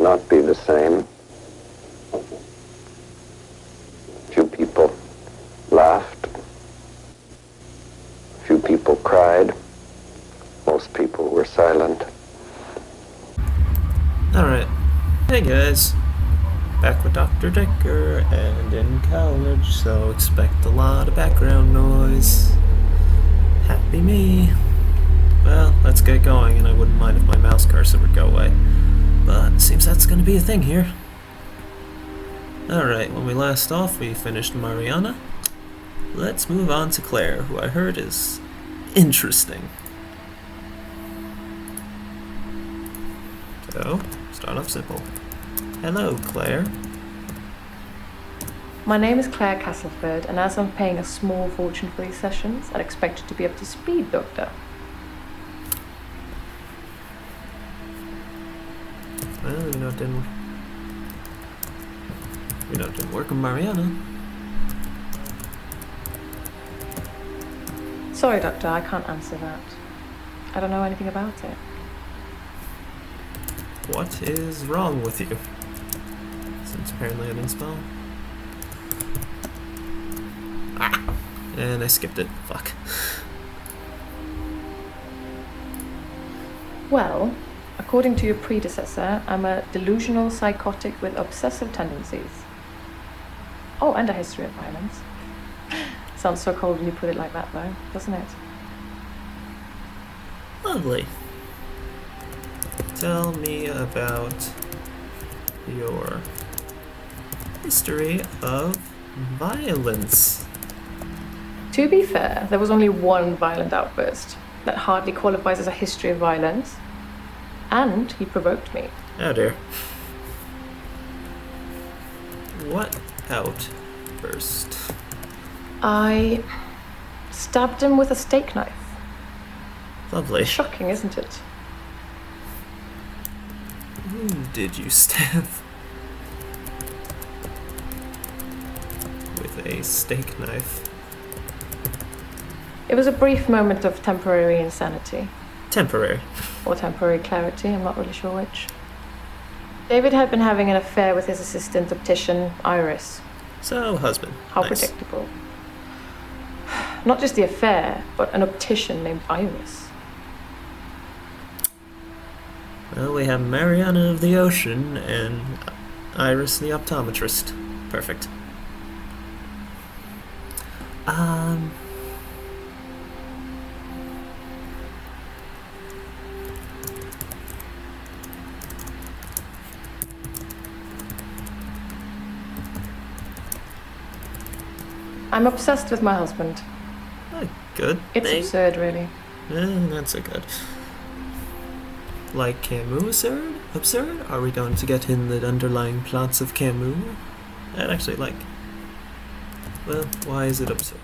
not be the same. Few people laughed. Few people cried. Most people were silent. Alright. Hey guys. Back with Dr. Dekker and in college, so expect a lot of background noise. Happy me. Well, let's get going, and I wouldn't mind if my mouse cursor would go away. But it seems that's gonna be a thing here. Alright, when we last off, we finished Mariana. Let's move on to Claire, who I heard is interesting. So, start off simple. Hello, Claire. My name is Claire Castleford, and as I'm paying a small fortune for these sessions, I'd expect you to be up to speed, Doctor. Well, you know, it didn't work on Mariana. Sorry, Doctor, I can't answer that. I don't know anything about it. What is wrong with you? Since apparently I didn't spell. Ah! And I skipped it. Fuck. Well, according to your predecessor, I'm a delusional psychotic with obsessive tendencies. Oh, and a history of violence. Sounds so cold when you put it like that, though, doesn't it? Lovely. Tell me about your history of violence. To be fair, there was only one violent outburst. That hardly qualifies as a history of violence. And he provoked me. Oh dear. What outburst? I stabbed him with a steak knife. Lovely. Shocking, isn't it? Who did you stab? With a steak knife. It was a brief moment of temporary insanity. Temporary. Or temporary clarity, I'm not really sure which. David had been having an affair with his assistant optician, Iris. So, husband. How Nice. predictable. Not just the affair, but an optician named Iris. Well, we have Mariana of the Ocean and Iris the optometrist. Perfect. I'm obsessed with my husband. Good. It's thing. absurd, really. Not so good. Like Camus absurd? Absurd? Are we going to get in the underlying plots of Camus? I'd actually like. Well, why is it absurd?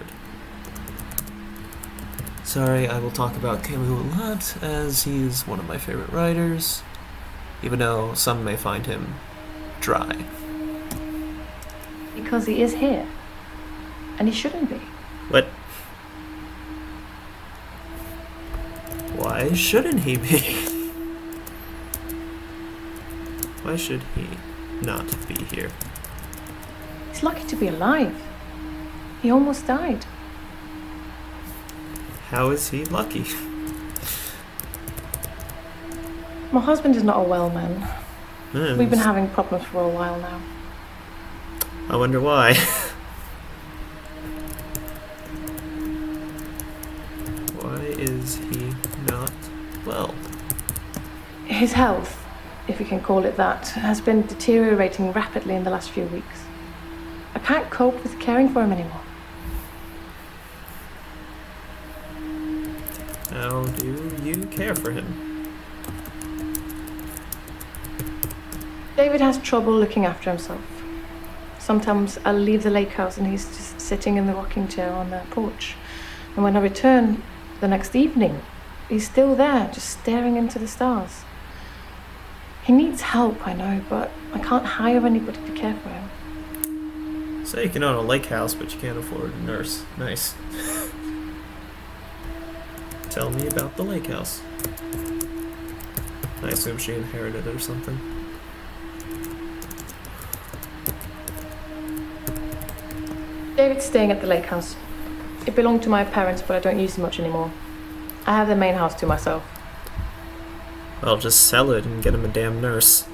Sorry, I will talk about Camus a lot, as he's one of my favorite writers, even though some may find him dry. Because he is here. And he shouldn't be. What? Why shouldn't he be? Why should he not be here? He's lucky to be alive. He almost died. How is he lucky? My husband is not a well man. Hmm, We've been having problems for a while now. I wonder why. Why is he not well? His health, if you can call it that, has been deteriorating rapidly in the last few weeks. I can't cope with caring for him anymore. How do you care for him? David has trouble looking after himself. Sometimes I'll leave the lake house and he's just sitting in the rocking chair on the porch. And when I return the next evening, he's still there, just staring into the stars. He needs help, I know, but I can't hire anybody to care for him. So you can own a lake house, but you can't afford a nurse. Nice. Tell me about the lake house. I assume she inherited it or something. David's staying at the lake house. It belonged to my parents, but I don't use it much anymore. I have the main house to myself. Well, just sell it and get him a damn nurse.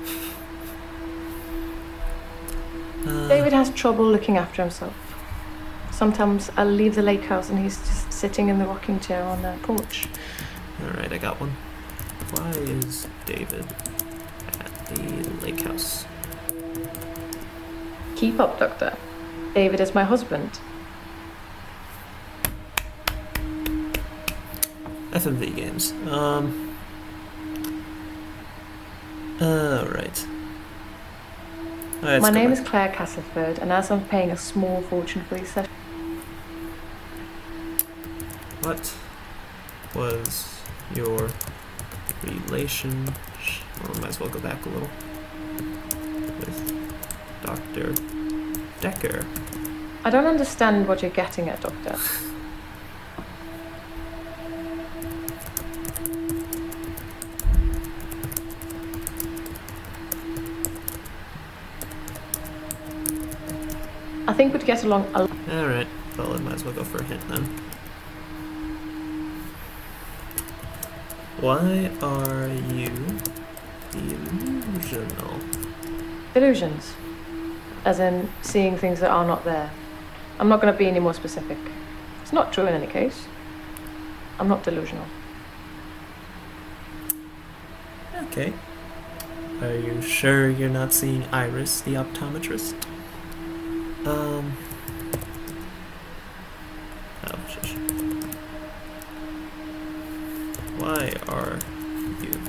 David has trouble looking after himself. Sometimes I'll leave the lake house and he's just sitting in the rocking chair on the porch. Alright, I got one. Why is David at the lake house? Keep up, Doctor. David is my husband. FMV games. Alright. My name is Claire Castleford, and as I'm paying a small fortune for these sessions... What was your relation? Well, might as well go back a little. With Dr. Dekker. I don't understand what you're getting at, Doctor. I think we'd get along a lot. Alright, well, I might as well go for a hint then. Why are you delusional? Illusions. As in seeing things that are not there. I'm not going to be any more specific. It's not true in any case. I'm not delusional. Okay. Are you sure you're not seeing Iris, the optometrist? Oh, shush. Why are you?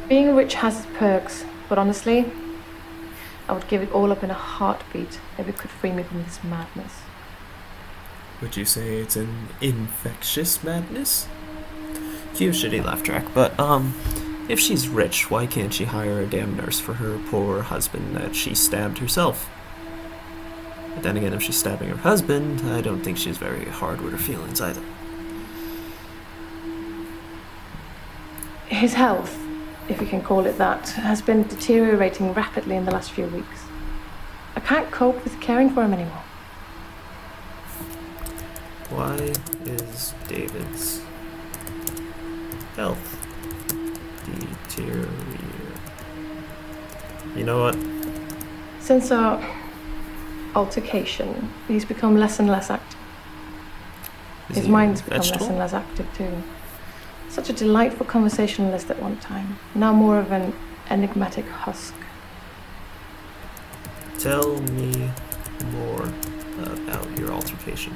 Being rich has its perks, but honestly, I would give it all up in a heartbeat if it could free me from this madness. Would you say it's an infectious madness? Cue shitty laugh track, but if she's rich, why can't she hire a damn nurse for her poor husband that she stabbed herself? But then again, if she's stabbing her husband, I don't think she's very hard with her feelings either. His health, if you can call it that, has been deteriorating rapidly in the last few weeks. I can't cope with caring for him anymore. Why is David's health deteriorate? You know what? Since our altercation, he's become less and less active. His mind's become less and less active too. Such a delightful conversationalist at one time, now more of an enigmatic husk. Tell me more about your altercation.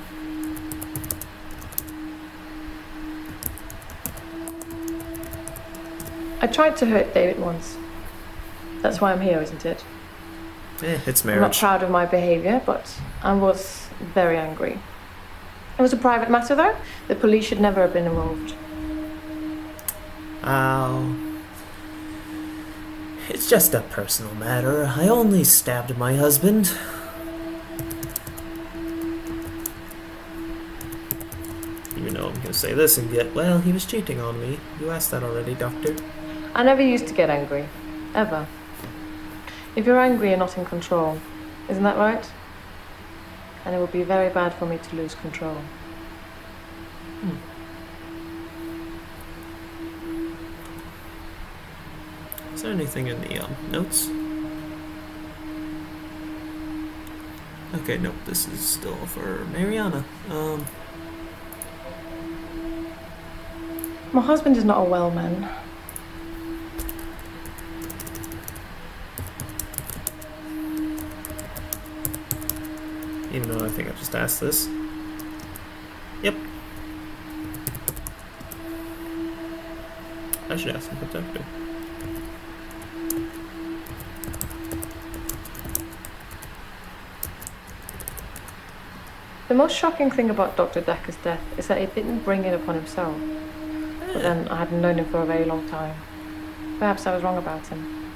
I tried to hurt David once. That's why I'm here, isn't it? It's I'm not marriage. proud of my behaviour, but I was very angry. It was a private matter, though. The police should never have been involved. Oh. It's just a personal matter. I only stabbed my husband. Even though I'm gonna say this and get, well, he was cheating on me. You asked that already, Doctor. I never used to get angry. Ever. If you're angry, you're not in control. Isn't that right? And it would be very bad for me to lose control. Is there anything in the notes? Okay, nope, this is still for Mariana. My husband is not a well man. Even though I think I just asked this. Yep. I should ask him for Doctor. The most shocking thing about Dr. Dekker's death is that he didn't bring it upon himself. But then I hadn't known him for a very long time. Perhaps I was wrong about him.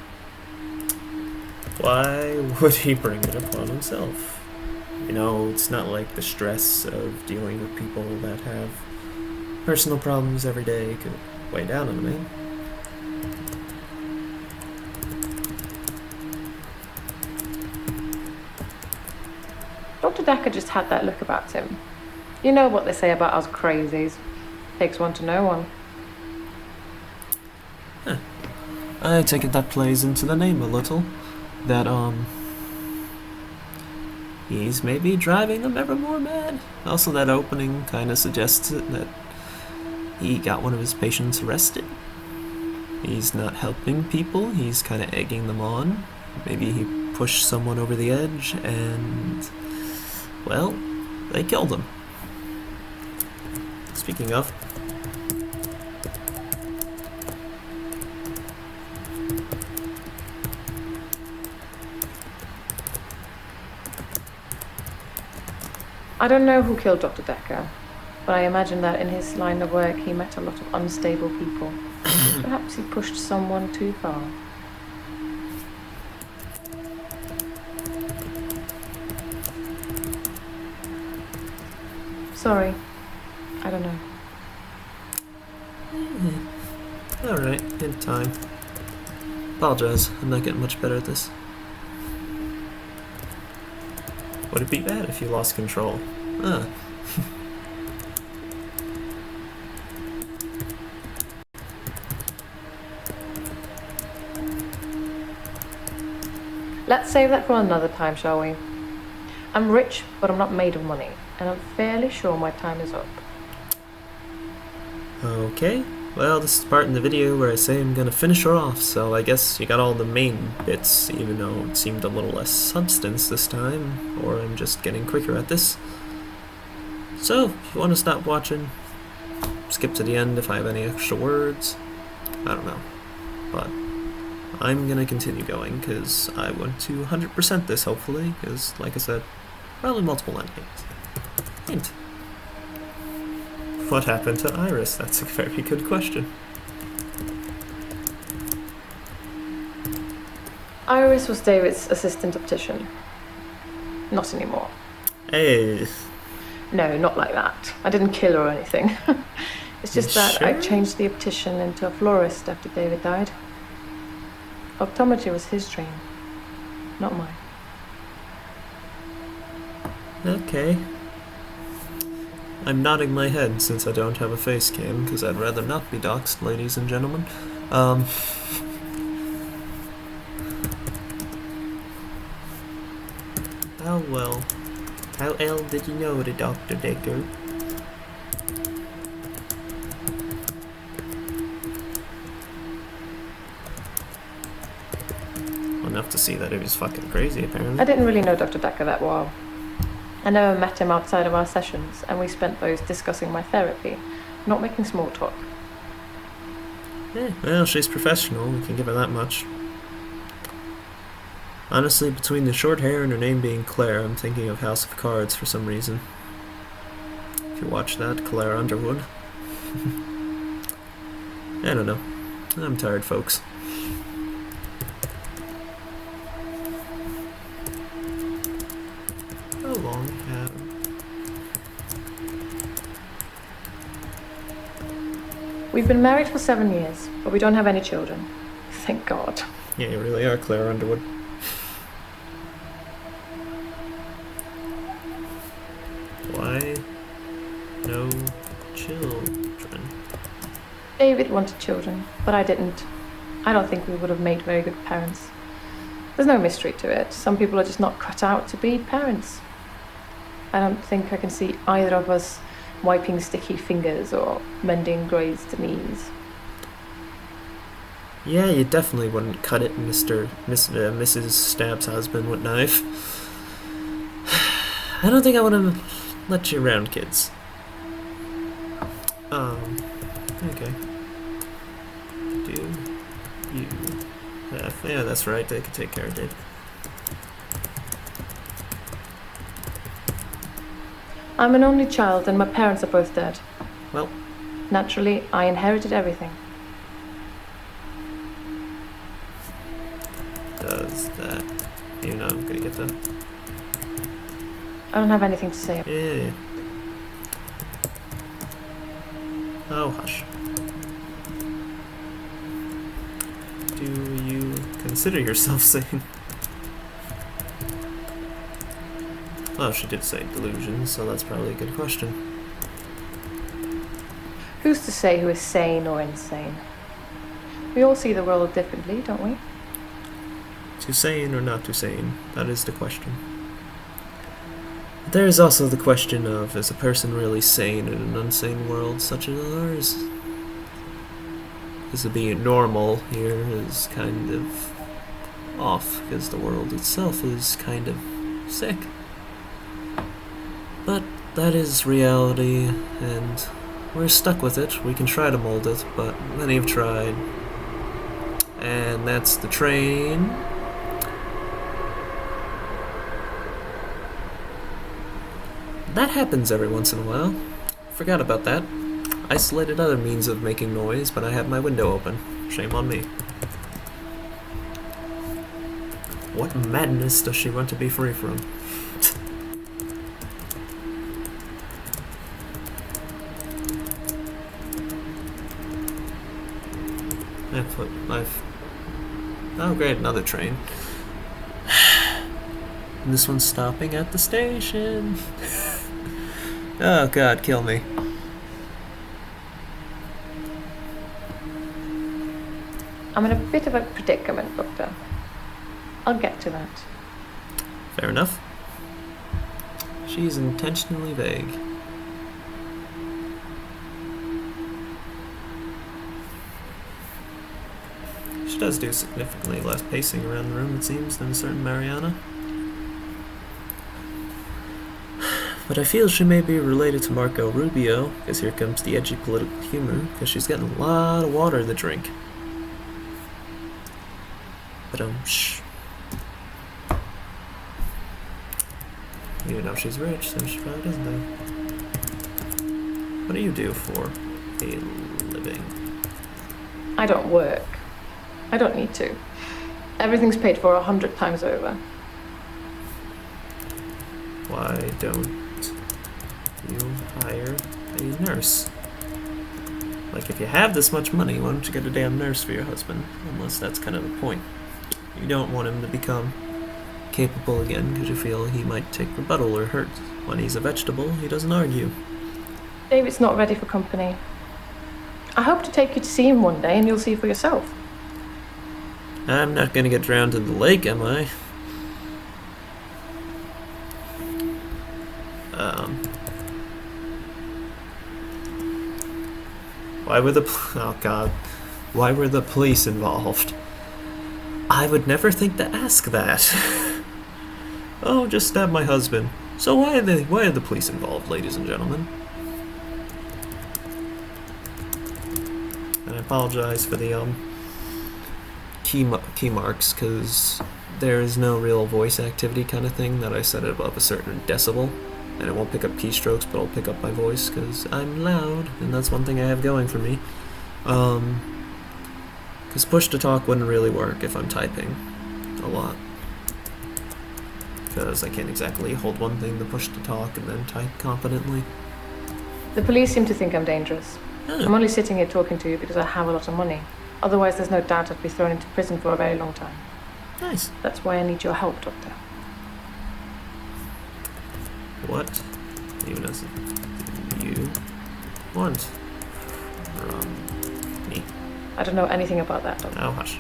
Why would he bring it upon himself? You know, it's not like the stress of dealing with people that have personal problems every day could weigh down on a man. Dekker just had that look about him. You know what they say about us crazies. Takes one to know one. I take it that plays into the name a little. That, he's maybe driving them ever more mad. Also, that opening kind of suggests it, that he got one of his patients arrested. He's not helping people, he's kind of egging them on. Maybe he pushed someone over the edge and, well, they killed him. Speaking of, I don't know who killed Dr. Dekker, but I imagine that in his line of work he met a lot of unstable people. Perhaps he pushed someone too far. Sorry, I don't know. alright, in time. Apologize, I'm not getting much better at this. Would it be bad if you lost control? Huh. Let's save that for another time, shall we? I'm rich, but I'm not made of money, and I'm fairly sure my time is up. Okay, well, this is the part in the video where I say I'm gonna finish her off, so I guess you got all the main bits, even though it seemed a little less substance this time, or I'm just getting quicker at this. So, if you want to stop watching, skip to the end if I have any extra words. I don't know, but I'm gonna continue going, because I want to 100% this, hopefully, because, like I said, probably multiple endings. Hint. What happened to Iris? That's a very good question. Iris was David's assistant optician. Not anymore. Hey. No, not like that. I didn't kill her or anything. It's just that I changed the optician into a florist after David died. Optometry was his dream, not mine. Okay. I'm nodding my head since I don't have a face cam, because I'd rather not be doxxed, ladies and gentlemen. How well? How ill did you know the Dr. Dekker? Enough to see that he was fucking crazy, apparently. I didn't really know Dr. Dekker that well. I never met him outside of our sessions, and we spent those discussing my therapy, not making small talk. Yeah, well, she's professional, we can give her that much. Honestly, between the short hair and her name being Claire, I'm thinking of House of Cards for some reason. If you watch that, Claire Underwood. I don't know. I'm tired, folks. How long have... We've been married for 7 years, but we don't have any children. Thank God. Yeah, you really are Claire Underwood. Why no children? David wanted children, but I didn't. I don't think we would have made very good parents. There's no mystery to it. Some people are just not cut out to be parents. I don't think I can see either of us wiping sticky fingers or mending grazed knees. Yeah, you definitely wouldn't cut it, Mrs. Stab's husband with knife. I don't think I want to let you around, kids. Okay. Do you have... Yeah, that's right, they could take care of Dave. I'm an only child and my parents are both dead. Well, naturally, I inherited everything. Does that... You know, I'm gonna get that. I don't have anything to say. Yeah. Oh, hush. Do you consider yourself sane? Well, she did say delusions, so that's probably a good question. Who's to say who is sane or insane? We all see the world differently, don't we? Too sane or not too sane? That is the question. But there is also the question of, is a person really sane in an unsane world such as ours? Because being normal here is kind of off, because the world itself is kind of sick. But that is reality, and we're stuck with it. We can try to mold it, but many have tried. And that's the train. That happens every once in a while. Forgot about that. Isolated other means of making noise, but I had my window open. Shame on me. What madness does she want to be free from? Oh great, another train. And this one's stopping at the station. Oh god, kill me. I'm in a bit of a predicament, Doctor. I'll get to that. Fair enough. She's intentionally vague. She does do significantly less pacing around the room, it seems, than a certain Mariana. But I feel she may be related to Marco Rubio, because here comes the edgy political humor, because she's getting a lot of water to drink. But shh. You know she's rich, so she probably doesn't know. What do you do for a living? I don't work. I don't need to. Everything's paid for 100 times over. Why don't you hire a nurse? Like, if you have this much money, why don't you get a damn nurse for your husband? Unless that's kind of the point. You don't want him to become capable again because you feel he might take rebuttal or hurt. When he's a vegetable, he doesn't argue. David's not ready for company. I hope to take you to see him one day and you'll see for yourself. I'm not gonna get drowned in the lake, am I? Why were oh god. Why were the police involved? I would never think to ask that. Oh, just stabbed my husband. So why are the police involved, ladies and gentlemen? And I apologize for the key marks, because there is no real voice activity kind of thing that I set it above a certain decibel, and it won't pick up keystrokes, but it'll pick up my voice because I'm loud, and that's one thing I have going for me. Because push to talk wouldn't really work if I'm typing a lot, because I can't exactly hold one thing to push to talk and then type competently. The police seem to think I'm dangerous. Oh. I'm only sitting here talking to you because I have a lot of money. Otherwise, there's no doubt I'd be thrown into prison for a very long time. Nice. That's why I need your help, Doctor. What you want from me? I don't know anything about that, Doctor. Oh, hush.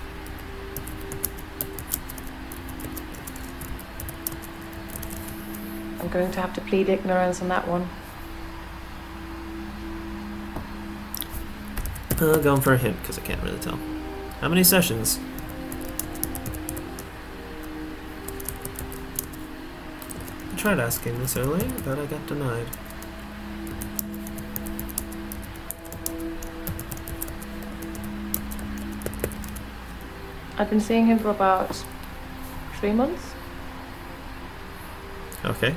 I'm going to have to plead ignorance on that one. Going for a hint, because I can't really tell. How many sessions? I tried asking this earlier, but I got denied. I've been seeing him for about 3 months. Okay.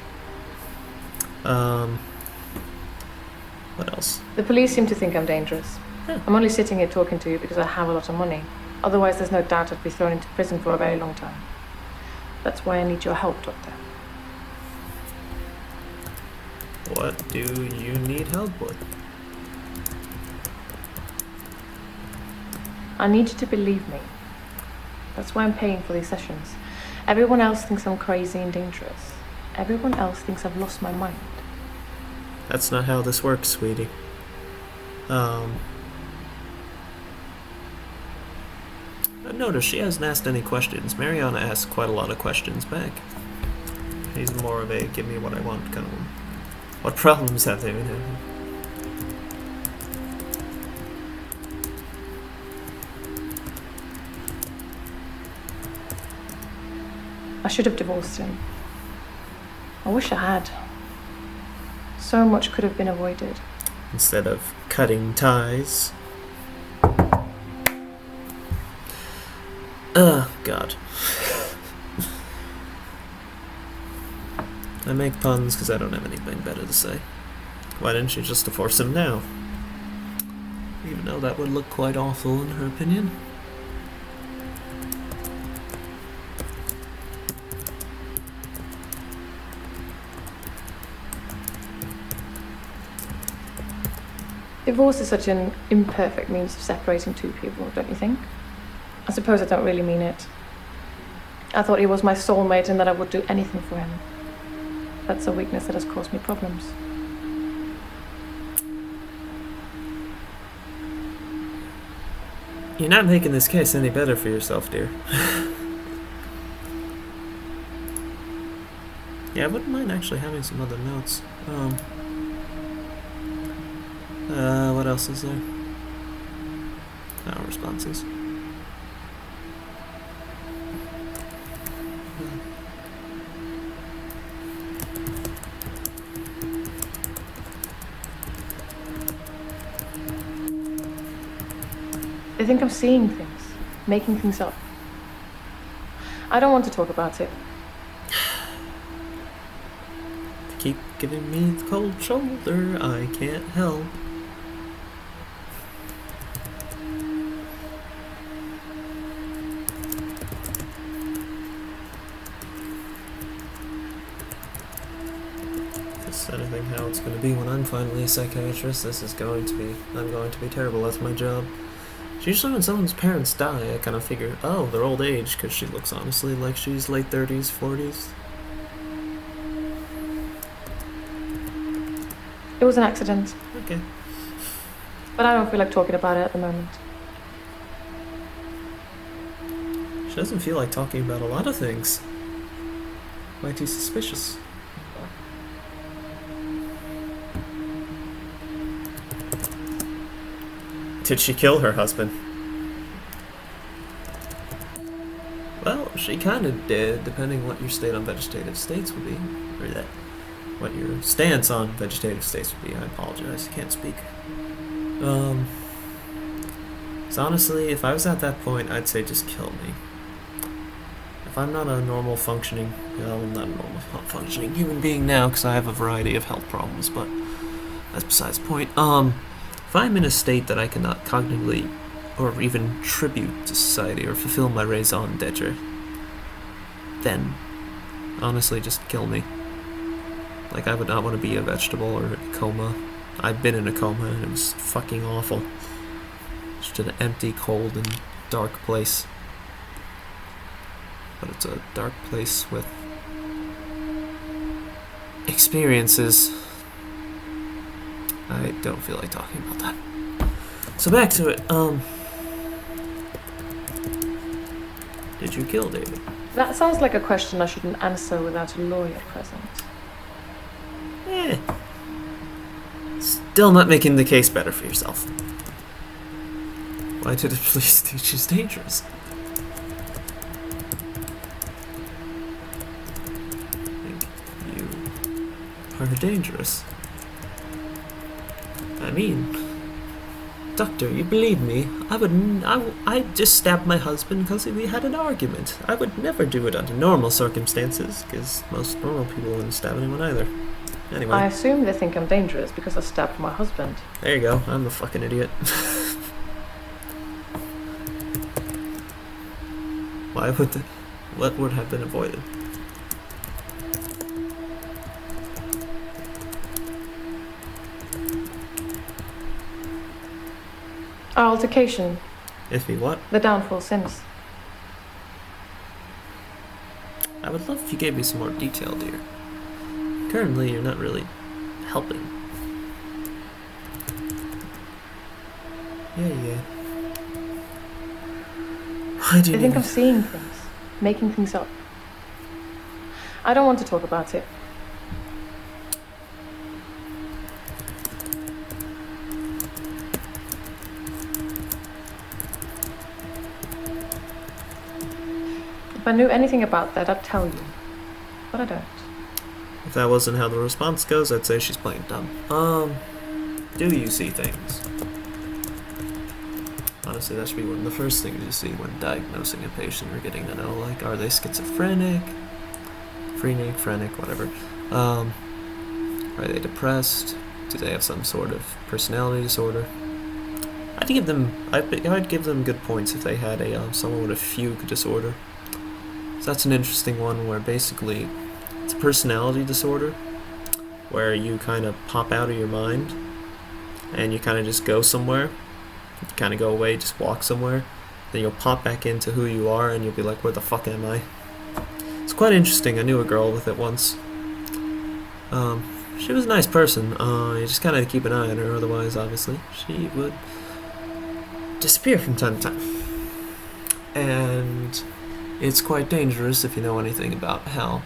What else? The police seem to think I'm dangerous. Yeah. I'm only sitting here talking to you because I have a lot of money. Otherwise, there's no doubt I'd be thrown into prison for a very long time. That's why I need your help, Doctor. What do you need help with? I need you to believe me. That's why I'm paying for these sessions. Everyone else thinks I'm crazy and dangerous. everyone else thinks I've lost my mind. That's not how this works, sweetie. Notice she hasn't asked any questions. Mariana asks quite a lot of questions back. He's more of a give me what I want kind of one. What problems have they been having? I should have divorced him. I wish I had. So much could have been avoided. Instead of cutting ties. God. I make puns because I don't have anything better to say. Why didn't she just divorce him now? Even though that would look quite awful in her opinion. Divorce is such an imperfect means of separating two people, don't you think? I suppose I don't really mean it. I thought he was my soulmate and that I would do anything for him. That's a weakness that has caused me problems. You're not making this case any better for yourself, dear. Yeah, I wouldn't mind actually having some other notes. What else is there? No responses. They think I'm seeing things, making things up. I don't want to talk about it. Keep giving me the cold shoulder, I can't help. Just anything how it's going to be when I'm finally a psychiatrist, I'm going to be terrible at my job. Usually when someone's parents die, I kind of figure, oh, they're old age, because she looks honestly like she's late 30s, 40s. It was an accident. Okay. But I don't feel like talking about it at the moment. She doesn't feel like talking about a lot of things. Mighty suspicious. Did she kill her husband? Well, she kind of did, depending what your state on vegetative states would be. Or that. What your stance on vegetative states would be. I apologize, I can't speak. So honestly, if I was at that point, I'd say just kill me. If I'm not a normal functioning, well, I'm not a normal functioning human being now, because I have a variety of health problems, but that's besides the point. If I'm in a state that I cannot cognitively or even tribute to society or fulfill my raison d'etre, then honestly just kill me. Like, I would not want to be a vegetable or a coma. I've been in a coma and it was fucking awful. Just an empty, cold, and dark place. But it's a dark place with experiences. I don't feel like talking about that. So back to it. Did you kill David? That sounds like a question I shouldn't answer without a lawyer present. Still not making the case better for yourself. Why did the police think she's dangerous? I think you are dangerous. I mean, doctor, you believe me? I just stabbed my husband because we had an argument. I would never do it under normal circumstances, because most normal people wouldn't stab anyone either. Anyway. I assume they think I'm dangerous because I stabbed my husband. There you go, I'm the fucking idiot. Why would what would have been avoided? Our altercation. Iffy what? The downfall since. I would love if you gave me some more detail, dear. currently you're not really helping. Yeah. Why do you I think need I'm seeing things, making things up. I don't want to talk about it. If I knew anything about that, I'd tell you. But I don't. If that wasn't how the response goes, I'd say she's playing dumb. Do you see things? Honestly, that should be one of the first things you see when diagnosing a patient or getting to know, like, are they schizophrenic, phrenic, whatever. Are they depressed? Do they have some sort of personality disorder? I'd give them good points if they had a someone with a fugue disorder. So that's an interesting one where basically it's a personality disorder where you kind of pop out of your mind and you kind of just go somewhere. You kind of go away, just walk somewhere. Then you'll pop back into who you are and you'll be like, where the fuck am I? It's quite interesting. I knew a girl with it once. She was a nice person. You just kind of keep an eye on her, otherwise, obviously, she would disappear from time to time. And it's quite dangerous if you know anything about how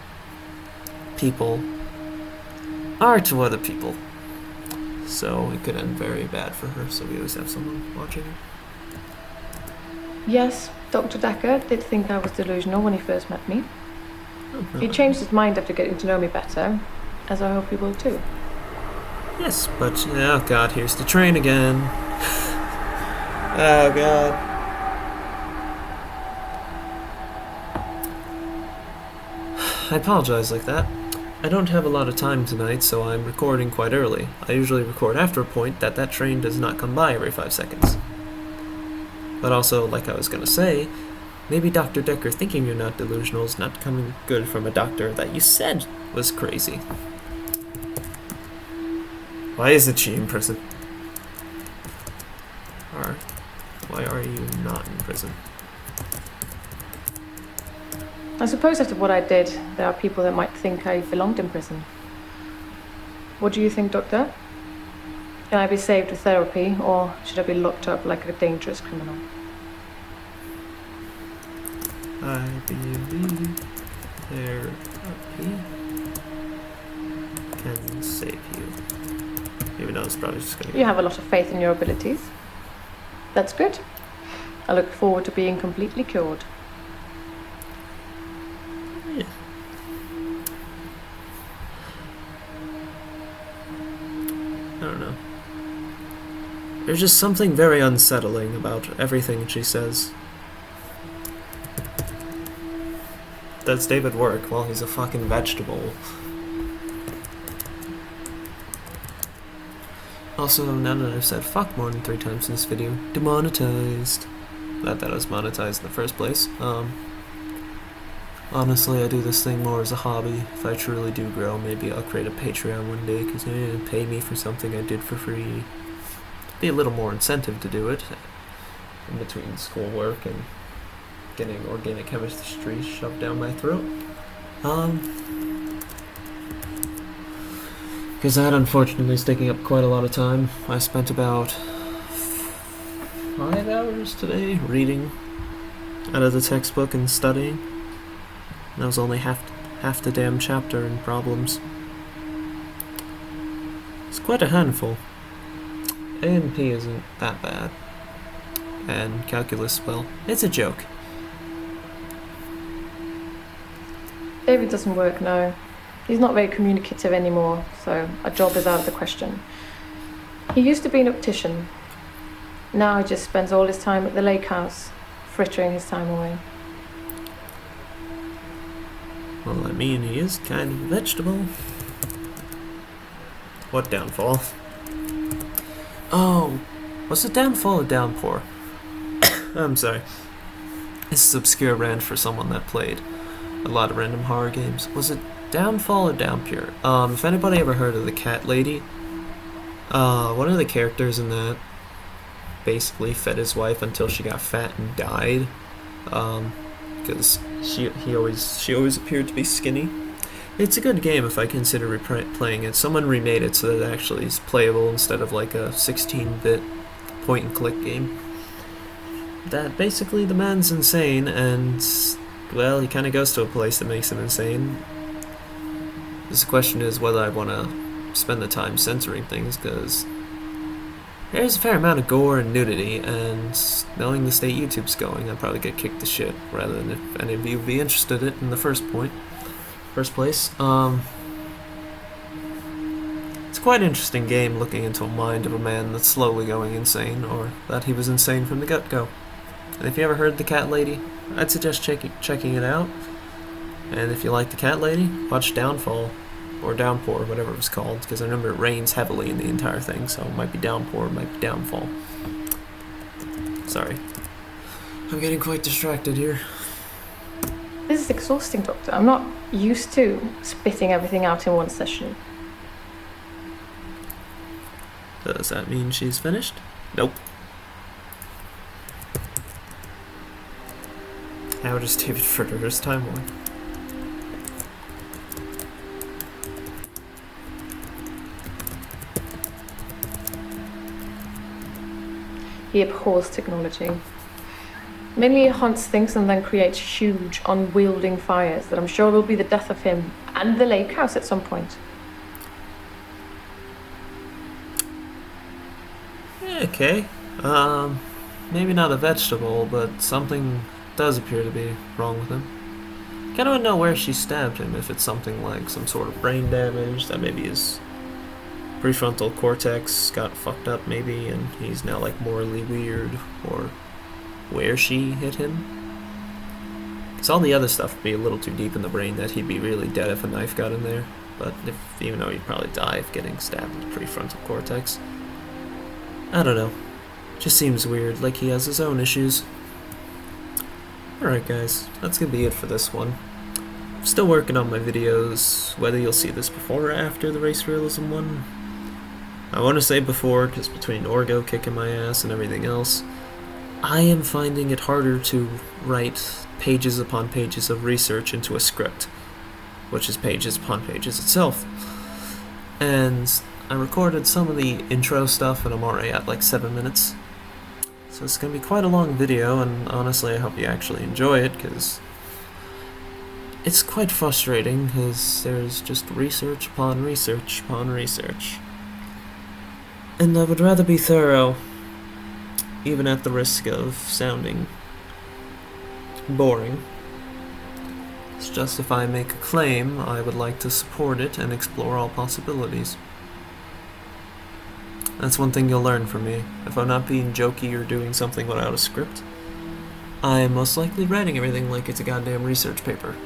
people are to other people. So it could end very bad for her, so we always have someone watching her. Yes, Dr. Dekker did think I was delusional when he first met me. Oh, no. He changed his mind after getting to know me better, as I hope he will too. Yes, but, oh god, here's the train again. Oh god. I apologize like that. I don't have a lot of time tonight, so I'm recording quite early. I usually record after a point that train does not come by every 5 seconds. But also, like I was gonna say, maybe Dr. Dekker thinking you're not delusional is not coming good from a doctor that you said was crazy. Why isn't she in prison? Or why are you not in prison? I suppose after what I did, there are people that might think I belonged in prison. What do you think, Doctor? Can I be saved with therapy, or should I be locked up like a dangerous criminal? I believe therapy can save you. Even though it's probably just gonna You have a lot of faith in your abilities. That's good. I look forward to being completely cured. Yeah. I don't know. There's just something very unsettling about everything she says. Does David work? Well, he's a fucking vegetable. Also, now that I've said fuck more than 3 times in this video, demonetized. Not that I was monetized in the first place. Honestly, I do this thing more as a hobby. If I truly do grow, maybe I'll create a Patreon one day, because pay me for something I did for free. Be a little more incentive to do it in between schoolwork and getting organic chemistry shoved down my throat. Because that unfortunately is taking up quite a lot of time. I spent about 5 hours today reading out of the textbook and studying. And that was only half the damn chapter in problems. It's quite a handful. A&P isn't that bad. And calculus, well, it's a joke. David doesn't work, no. He's not very communicative anymore, so a job is out of the question. He used to be an optician. Now he just spends all his time at the lake house, frittering his time away. Well, I mean, he is kind of a vegetable. What downfall? Oh, was it downfall or downpour? I'm sorry. This is obscure rant for someone that played a lot of random horror games. Was it downfall or downpour? If anybody ever heard of the cat lady, one of the characters in that basically fed his wife until she got fat and died. Because she always appeared to be skinny. It's a good game if I consider playing it. Someone remade it so that it actually is playable instead of like a 16-bit point-and-click game. That basically the man's insane, and well, he kind of goes to a place that makes him insane. The question is whether I want to spend the time censoring things, because there's a fair amount of gore and nudity, and knowing the state YouTube's going, I'd probably get kicked to shit, rather than if any of you would be interested in it in the first place. It's quite an interesting game looking into a mind of a man that's slowly going insane, or that he was insane from the get-go. And if you ever heard The Cat Lady, I'd suggest checking it out. And if you like The Cat Lady, watch Downfall, or Downpour, whatever it was called, because I remember it rains heavily in the entire thing, so it might be Downpour, it might be Downfall. Sorry. I'm getting quite distracted here. This is exhausting, Doctor. I'm not used to spitting everything out in one session. Does that mean she's finished? Nope. How does David further his timeline? He abhors technology. Mainly he hunts things and then creates huge, unwielding fires that I'm sure will be the death of him and the lake house at some point. Okay. Maybe not a vegetable, but something does appear to be wrong with him. Kinda wanna know where she stabbed him, if it's something like some sort of brain damage, that maybe his prefrontal cortex got fucked up maybe, and he's now like morally weird, or where she hit him. Because all the other stuff would be a little too deep in the brain that he'd be really dead if a knife got in there, but even though he'd probably die of getting stabbed in the prefrontal cortex. I don't know. Just seems weird, like he has his own issues. Alright guys, that's gonna be it for this one. I'm still working on my videos, whether you'll see this before or after the Race Realism one. I want to say before, because between Orgo kicking my ass and everything else, I am finding it harder to write pages upon pages of research into a script, which is pages upon pages itself. And I recorded some of the intro stuff, and I'm already at like 7 minutes. So it's going to be quite a long video, and honestly I hope you actually enjoy it, because it's quite frustrating, because there's just research upon research upon research. And I would rather be thorough, even at the risk of sounding boring. It's just if I make a claim, I would like to support it and explore all possibilities. That's one thing you'll learn from me. If I'm not being jokey or doing something without a script, I'm most likely writing everything like it's a goddamn research paper.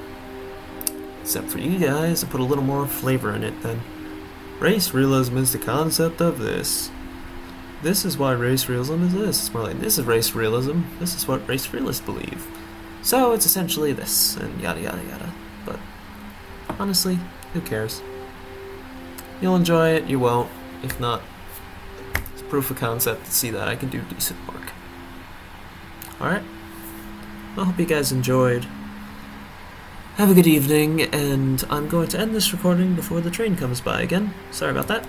Except for you guys, I put a little more flavor in it than race realism is the concept of this. This is why race realism is this. It's more like, this is race realism. This is what race realists believe. So it's essentially this, and yada yada yada. But honestly, who cares? You'll enjoy it, you won't. If not, it's proof of concept to see that I can do decent work. Alright? I hope you guys enjoyed. Have a good evening, and I'm going to end this recording before the train comes by again. Sorry about that.